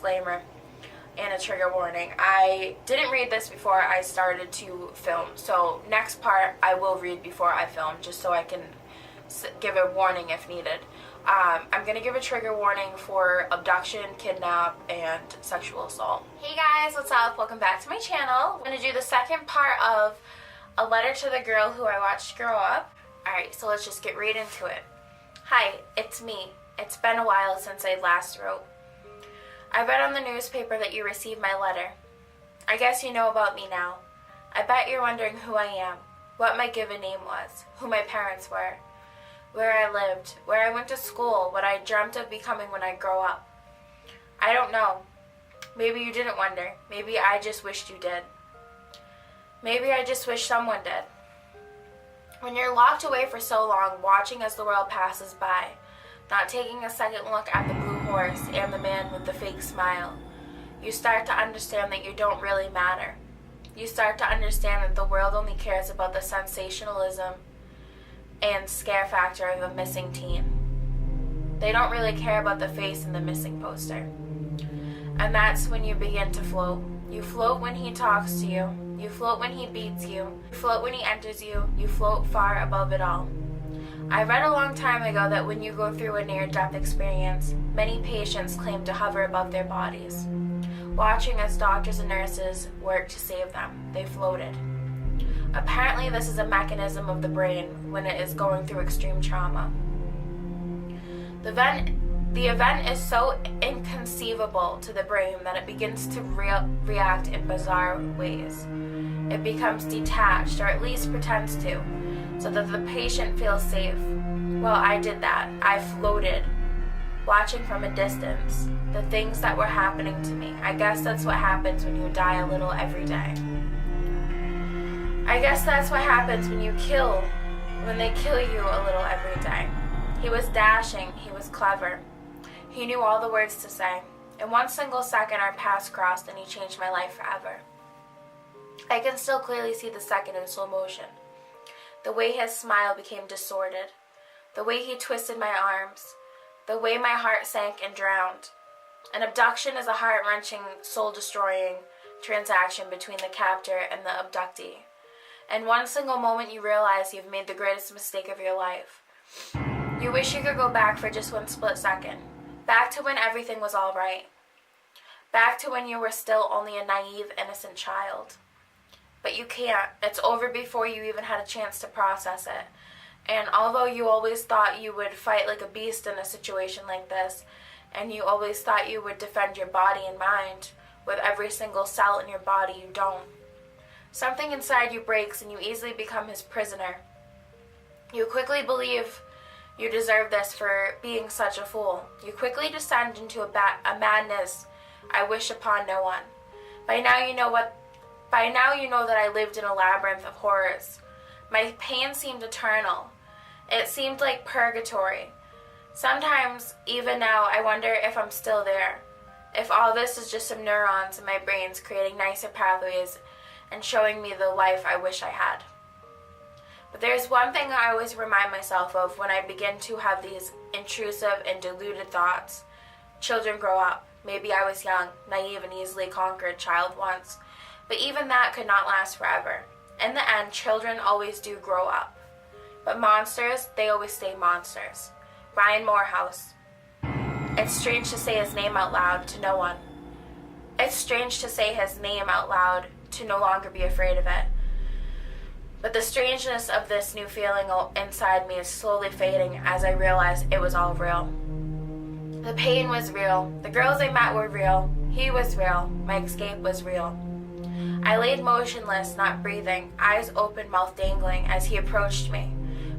disclaimer and a trigger warning. I didn't read this before I started to film, so next part I will read before I film, just so I can give a warning if needed. I'm going to give a trigger warning for abduction, kidnap, and sexual assault. Hey guys, what's up? Welcome back to my channel. I'm going to do the second part of A Letter to the Girl Who I Watched Grow Up. Alright, so let's just get right into it. Hi, it's me. It's been a while since I last wrote. I read on the newspaper that you received my letter. I guess you know about me now. I bet you're wondering who I am, what my given name was, who my parents were, where I lived, where I went to school, what I dreamt of becoming when I grow up. I don't know. Maybe you didn't wonder. Maybe I just wished you did. Maybe I just wish someone did. When you're locked away for so long, watching as the world passes by, not taking a second look at the blue horse and the man with the fake smile, you start to understand that you don't really matter. You start to understand that the world only cares about the sensationalism and scare factor of a missing teen. They don't really care about the face in the missing poster. And that's when you begin to float. You float when he talks to you. You float when he beats you. You float when he enters you. You float far above it all. I read a long time ago that when you go through a near-death experience, many patients claim to hover above their bodies, watching as doctors and nurses work to save them. They floated. Apparently, this is a mechanism of the brain when it is going through extreme trauma. The event is so inconceivable to the brain that it begins to react in bizarre ways. It becomes detached, or at least pretends to, so that the patient feels safe. Well, I did that. I floated, watching from a distance the things that were happening to me. I guess that's what happens when you die a little every day. I guess that's what happens when they kill you a little every day. He was dashing, he was clever. He knew all the words to say. In one single second our paths crossed and he changed my life forever. I can still clearly see the second in slow motion. The way his smile became distorted. The way he twisted my arms. The way my heart sank and drowned. An abduction is a heart-wrenching, soul-destroying transaction between the captor and the abductee. In one single moment you realize you've made the greatest mistake of your life. You wish you could go back for just one split second. Back to when everything was all right. Back to when you were still only a naive, innocent child. But you can't. It's over before you even had a chance to process it. And although you always thought you would fight like a beast in a situation like this, and you always thought you would defend your body and mind, with every single cell in your body, you don't. Something inside you breaks and you easily become his prisoner. You quickly believe you deserve this for being such a fool. You quickly descend into a madness I wish upon no one. By now you know that I lived in a labyrinth of horrors. My pain seemed eternal. It seemed like purgatory. Sometimes, even now, I wonder if I'm still there. If all this is just some neurons in my brains creating nicer pathways and showing me the life I wish I had. But there's one thing I always remind myself of when I begin to have these intrusive and deluded thoughts. Children grow up. Maybe I was young, naive, and easily conquered child once, but even that could not last forever. In the end, children always do grow up. But monsters, they always stay monsters. Ryan Morehouse. It's strange to say his name out loud to no one. It's strange to say his name out loud to no longer be afraid of it. But the strangeness of this new feeling inside me is slowly fading as I realize it was all real. The pain was real. The girls I met were real. He was real. My escape was real. I laid motionless, not breathing, eyes open, mouth dangling, as he approached me.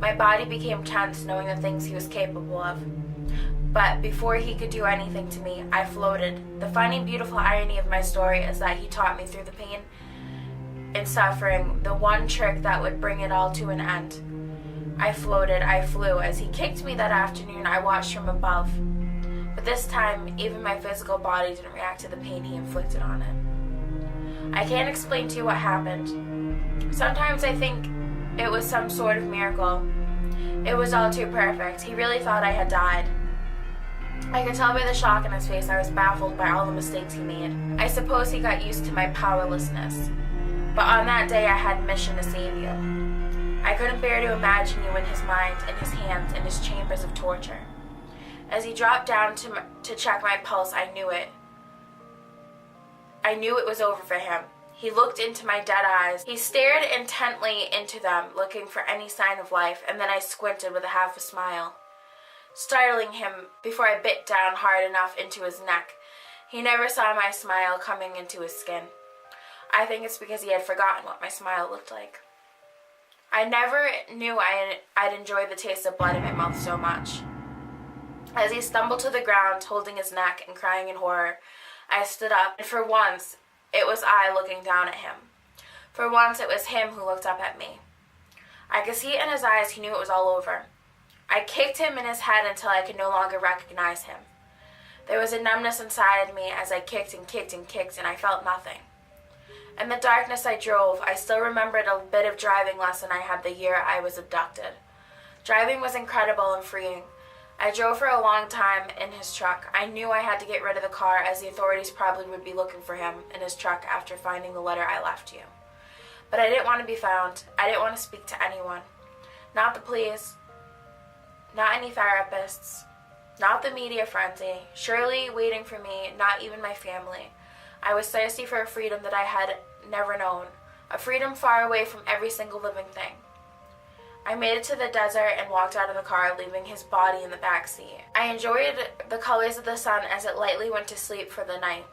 My body became tense, knowing the things he was capable of. But before he could do anything to me, I floated. The funny, beautiful irony of my story is that he taught me through the pain and suffering the one trick that would bring it all to an end. I floated, I flew. As he kicked me that afternoon, I watched from above. But this time, even my physical body didn't react to the pain he inflicted on it. I can't explain to you what happened. Sometimes I think it was some sort of miracle. It was all too perfect. He really thought I had died. I could tell by the shock in his face I was baffled by all the mistakes he made. I suppose he got used to my powerlessness. But on that day I had a mission to save you. I couldn't bear to imagine you in his mind, in his hands, in his chambers of torture. As he dropped down to check my pulse, I knew it. I knew it was over for him. He looked into my dead eyes. He stared intently into them, looking for any sign of life, and then I squinted with a half a smile, startling him before I bit down hard enough into his neck. He never saw my smile coming into his skin. I think it's because he had forgotten what my smile looked like. I never knew I'd enjoy the taste of blood in my mouth so much. As he stumbled to the ground, holding his neck and crying in horror, I stood up, and for once, it was I looking down at him. For once, it was him who looked up at me. I could see in his eyes he knew it was all over. I kicked him in his head until I could no longer recognize him. There was a numbness inside me as I kicked and kicked and kicked, and I felt nothing. In the darkness I drove. I still remembered a bit of driving lesson I had the year I was abducted. Driving was incredible and freeing. I drove for a long time in his truck. I knew I had to get rid of the car, as the authorities probably would be looking for him in his truck after finding the letter I left you. But I didn't want to be found. I didn't want to speak to anyone. Not the police. Not any therapists. Not the media frenzy. Surely waiting for me, not even my family. I was thirsty for a freedom that I had never known. A freedom far away from every single living thing. I made it to the desert and walked out of the car, leaving his body in the back seat. I enjoyed the colors of the sun as it lightly went to sleep for the night.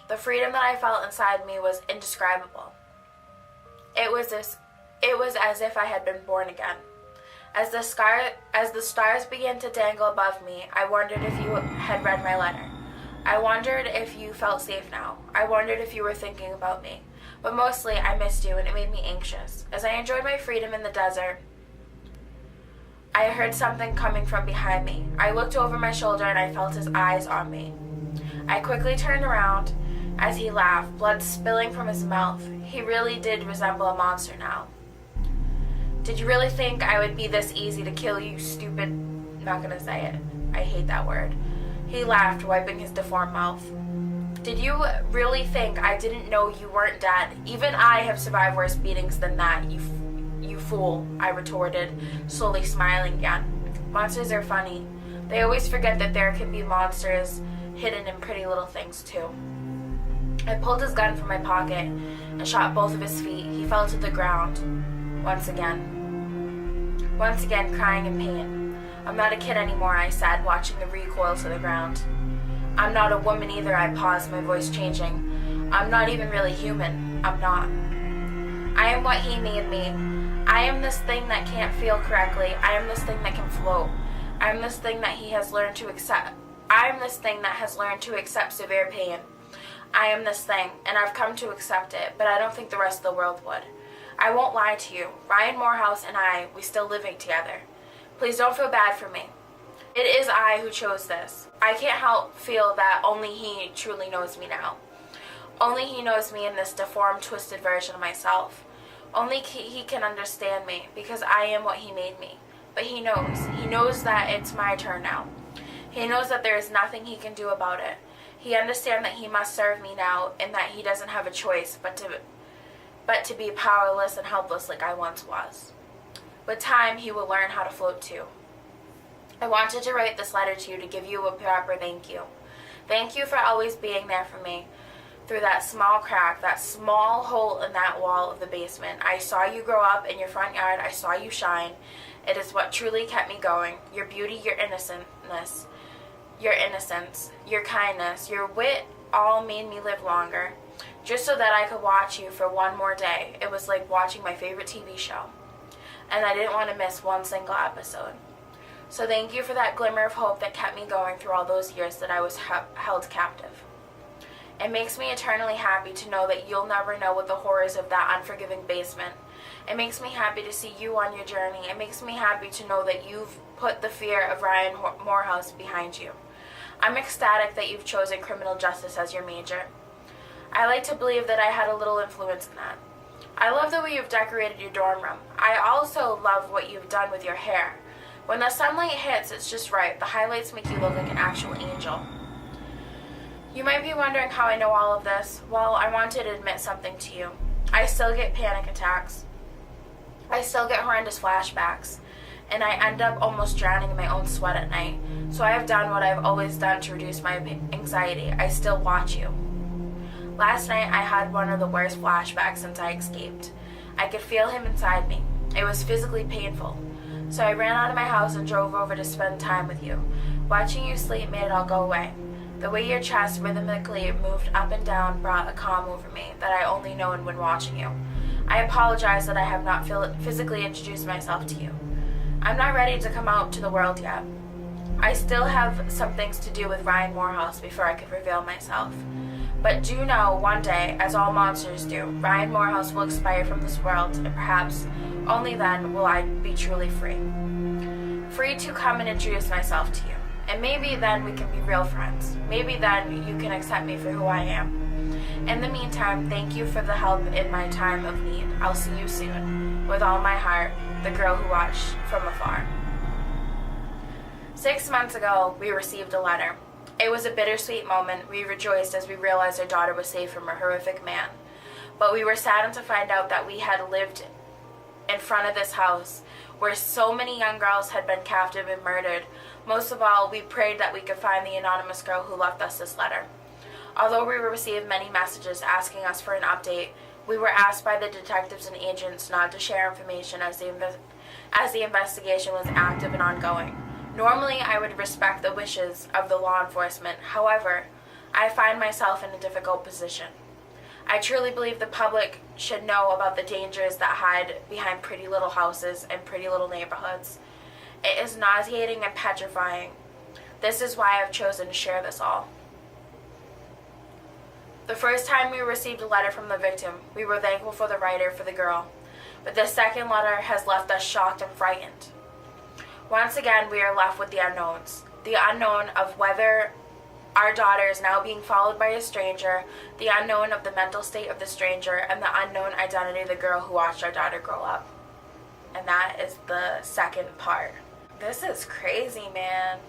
The freedom that I felt inside me was indescribable. It was as if I had been born again. As the stars began to dangle above me, I wondered if you had read my letter. I wondered if you felt safe now. I wondered if you were thinking about me. But mostly, I missed you, and it made me anxious. As I enjoyed my freedom in the desert, I heard something coming from behind me. I looked over my shoulder and I felt his eyes on me. I quickly turned around as he laughed, blood spilling from his mouth. He really did resemble a monster now. Did you really think I would be this easy to kill, you stupid... I'm not gonna say it. I hate that word. He laughed, wiping his deformed mouth. Did you really think I didn't know you weren't dead? Even I have survived worse beatings than that, you fool, I retorted, slowly smiling again. Monsters are funny. They always forget that there can be monsters hidden in pretty little things, too. I pulled his gun from my pocket and shot both of his feet. He fell to the ground. Once again, crying in pain. I'm not a kid anymore, I said, watching the recoil to the ground. I'm not a woman either, I paused, my voice changing. I'm not even really human. I'm not. I am what he made me. I am this thing that can't feel correctly. I am this thing that can float. I am this thing that he has learned to accept. I am this thing that has learned to accept severe pain. I am this thing, and I've come to accept it, but I don't think the rest of the world would. I won't lie to you. Ryan Morehouse and we still living together. Please don't feel bad for me. It is I who chose this. I can't help feel that only he truly knows me now. Only he knows me in this deformed, twisted version of myself. Only he can understand me, because I am what he made me. But he knows. He knows that it's my turn now. He knows that there is nothing he can do about it. He understands that he must serve me now, and that he doesn't have a choice but to be powerless and helpless like I once was. With time, he will learn how to float too. I wanted to write this letter to you to give you a proper thank you. Thank you for always being there for me. Through that small crack, that small hole in that wall of the basement. I saw you grow up in your front yard. I saw you shine. It is what truly kept me going. Your beauty, your innocence, your kindness, your wit all made me live longer. Just so that I could watch you for one more day. It was like watching my favorite TV show. And I didn't want to miss one single episode. So thank you for that glimmer of hope that kept me going through all those years that I was held captive. It makes me eternally happy to know that you'll never know what the horrors of that unforgiving basement. It makes me happy to see you on your journey. It makes me happy to know that you've put the fear of Ryan Morehouse behind you. I'm ecstatic that you've chosen criminal justice as your major. I like to believe that I had a little influence in that. I love the way you've decorated your dorm room. I also love what you've done with your hair. When the sunlight hits, it's just right. The highlights make you look like an actual angel. You might be wondering how I know all of this. Well, I want to admit something to you. I still get panic attacks. I still get horrendous flashbacks. And I end up almost drowning in my own sweat at night. So I have done what I've always done to reduce my anxiety. I still watch you. Last night I had one of the worst flashbacks since I escaped. I could feel him inside me. It was physically painful. So I ran out of my house and drove over to spend time with you. Watching you sleep made it all go away. The way your chest rhythmically moved up and down brought a calm over me that I only known when watching you. I apologize that I have not physically introduced myself to you. I'm not ready to come out to the world yet. I still have some things to do with Ryan Morehouse before I could reveal myself. But do know, one day, as all monsters do, Ryan Morehouse will expire from this world, and perhaps only then will I be truly free. Free to come and introduce myself to you. And maybe then we can be real friends. Maybe then you can accept me for who I am. In the meantime, thank you for the help in my time of need. I'll see you soon. With all my heart, the girl who watched from afar. 6 months ago, we received a letter. It was a bittersweet moment. We rejoiced as we realized our daughter was safe from a horrific man. But we were saddened to find out that we had lived in front of this house where so many young girls had been captive and murdered. Most of all, we prayed that we could find the anonymous girl who left us this letter. Although we received many messages asking us for an update, we were asked by the detectives and agents not to share information as the investigation was active and ongoing. Normally, I would respect the wishes of the law enforcement. However, I find myself in a difficult position. I truly believe the public should know about the dangers that hide behind pretty little houses and pretty little neighborhoods. It is nauseating and petrifying. This is why I've chosen to share this all. The first time we received a letter from the victim, we were thankful for the writer for the girl. But the second letter has left us shocked and frightened. Once again, we are left with the unknowns. The unknown of whether our daughter is now being followed by a stranger, the unknown of the mental state of the stranger, and the unknown identity of the girl who watched our daughter grow up. And that is the second part. This is crazy, man.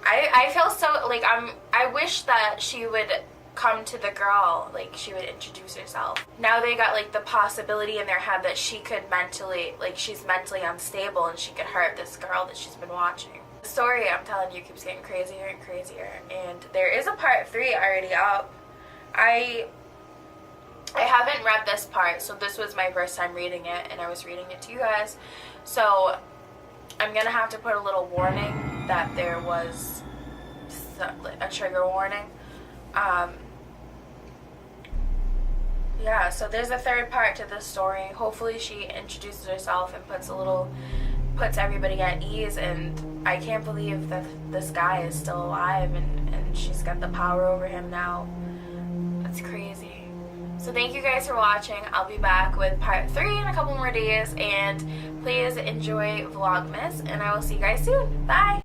I feel so, like, I wish that she would come to the girl, like, she would introduce herself. Now they got, like, the possibility in their head that she could mentally, like, she's mentally unstable and she could hurt this girl that she's been watching. The story, I'm telling you, keeps getting crazier and crazier, and there is a part 3 already up. I haven't read this part, so this was my first time reading it, and I was reading it to you guys, so I'm gonna have to put a little warning that there was a trigger warning. Yeah, so there's a third part to this story. Hopefully she introduces herself and puts everybody at ease, and I can't believe that this guy is still alive and she's got the power over him now. That's crazy. So thank you guys for watching. I'll be back with part 3 in a couple more days, and please enjoy Vlogmas, and I will see you guys soon. Bye!